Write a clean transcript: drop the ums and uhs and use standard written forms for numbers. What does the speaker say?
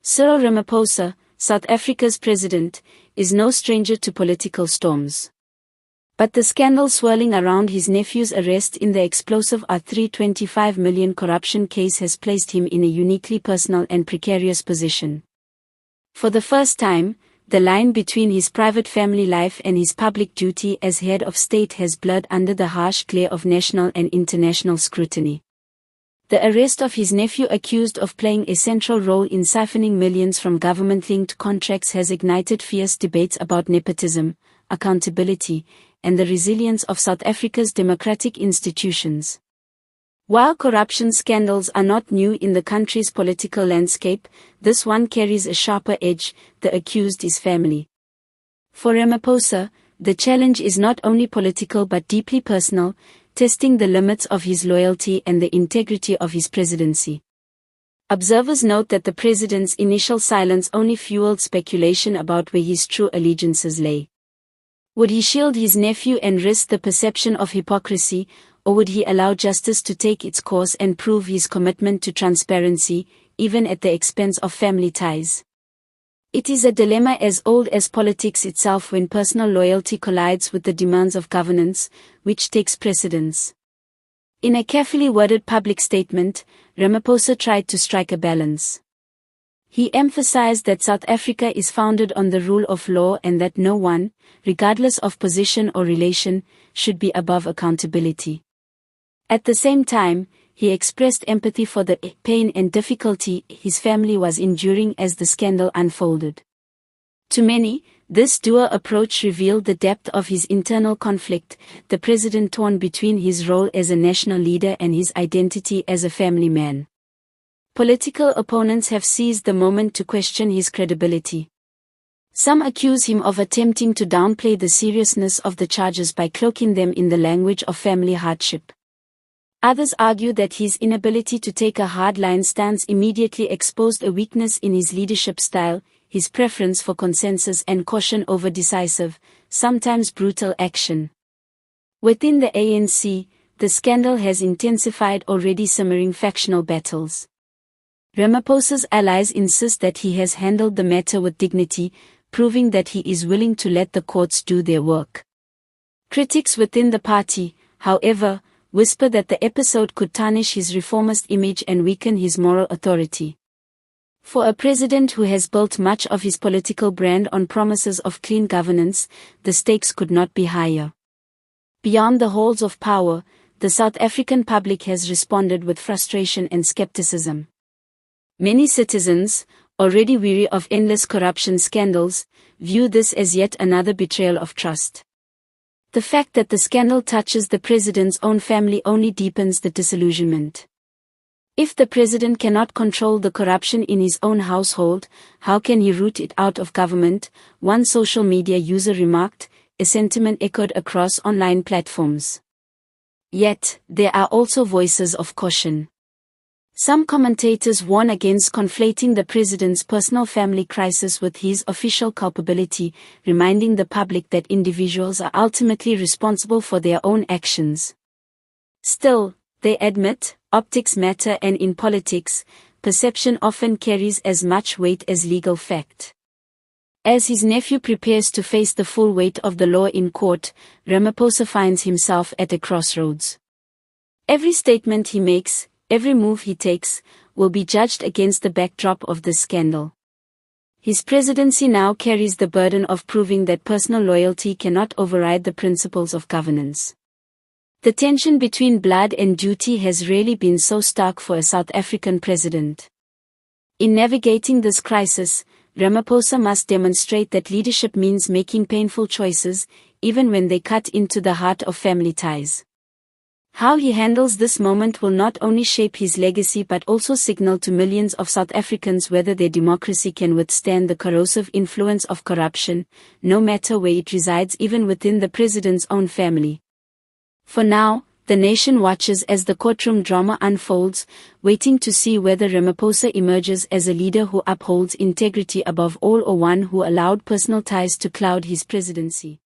Cyril Ramaphosa, South Africa's president, is no stranger to political storms. But the scandal swirling around his nephew's arrest in the explosive R325 million corruption case has placed him in a uniquely personal and precarious position. For the first time, the line between his private family life and his public duty as head of state has blurred under the harsh glare of national and international scrutiny. The arrest of his nephew, accused of playing a central role in siphoning millions from government-linked contracts, has ignited fierce debates about nepotism, accountability, and the resilience of South Africa's democratic institutions. While corruption scandals are not new in the country's political landscape, this one carries a sharper edge: the accused is family. For Ramaphosa, the challenge is not only political but deeply personal, testing the limits of his loyalty and the integrity of his presidency. Observers note that the president's initial silence only fueled speculation about where his true allegiances lay. Would he shield his nephew and risk the perception of hypocrisy, or would he allow justice to take its course and prove his commitment to transparency, even at the expense of family ties? It is a dilemma as old as politics itself, when personal loyalty collides with the demands of governance, which takes precedence. In a carefully worded public statement, Ramaphosa tried to strike a balance. He emphasized that South Africa is founded on the rule of law and that no one, regardless of position or relation, should be above accountability. At the same time, he expressed empathy for the pain and difficulty his family was enduring as the scandal unfolded. To many, this dual approach revealed the depth of his internal conflict, the president torn between his role as a national leader and his identity as a family man. Political opponents have seized the moment to question his credibility. Some accuse him of attempting to downplay the seriousness of the charges by cloaking them in the language of family hardship. Others argue that his inability to take a hard-line stance immediately exposed a weakness in his leadership style, his preference for consensus and caution over decisive, sometimes brutal action. Within the ANC, the scandal has intensified already simmering factional battles. Ramaphosa's allies insist that he has handled the matter with dignity, proving that he is willing to let the courts do their work. Critics within the party, however, whisper that the episode could tarnish his reformist image and weaken his moral authority. For a president who has built much of his political brand on promises of clean governance, the stakes could not be higher. Beyond the halls of power, the South African public has responded with frustration and skepticism. Many citizens, already weary of endless corruption scandals, view this as yet another betrayal of trust. The fact that the scandal touches the president's own family only deepens the disillusionment. If the president cannot control the corruption in his own household, how can he root it out of government? One social media user remarked, a sentiment echoed across online platforms. Yet, there are also voices of caution. Some commentators warn against conflating the president's personal family crisis with his official culpability, reminding the public that individuals are ultimately responsible for their own actions. Still, they admit, optics matter, and in politics, perception often carries as much weight as legal fact. As his nephew prepares to face the full weight of the law in court, Ramaphosa finds himself at a crossroads. Every statement he makes, every move he takes, will be judged against the backdrop of this scandal. His presidency now carries the burden of proving that personal loyalty cannot override the principles of governance. The tension between blood and duty has rarely been so stark for a South African president. In navigating this crisis, Ramaphosa must demonstrate that leadership means making painful choices, even when they cut into the heart of family ties. How he handles this moment will not only shape his legacy but also signal to millions of South Africans whether their democracy can withstand the corrosive influence of corruption, no matter where it resides, even within the president's own family. For now, the nation watches as the courtroom drama unfolds, waiting to see whether Ramaphosa emerges as a leader who upholds integrity above all, or one who allowed personal ties to cloud his presidency.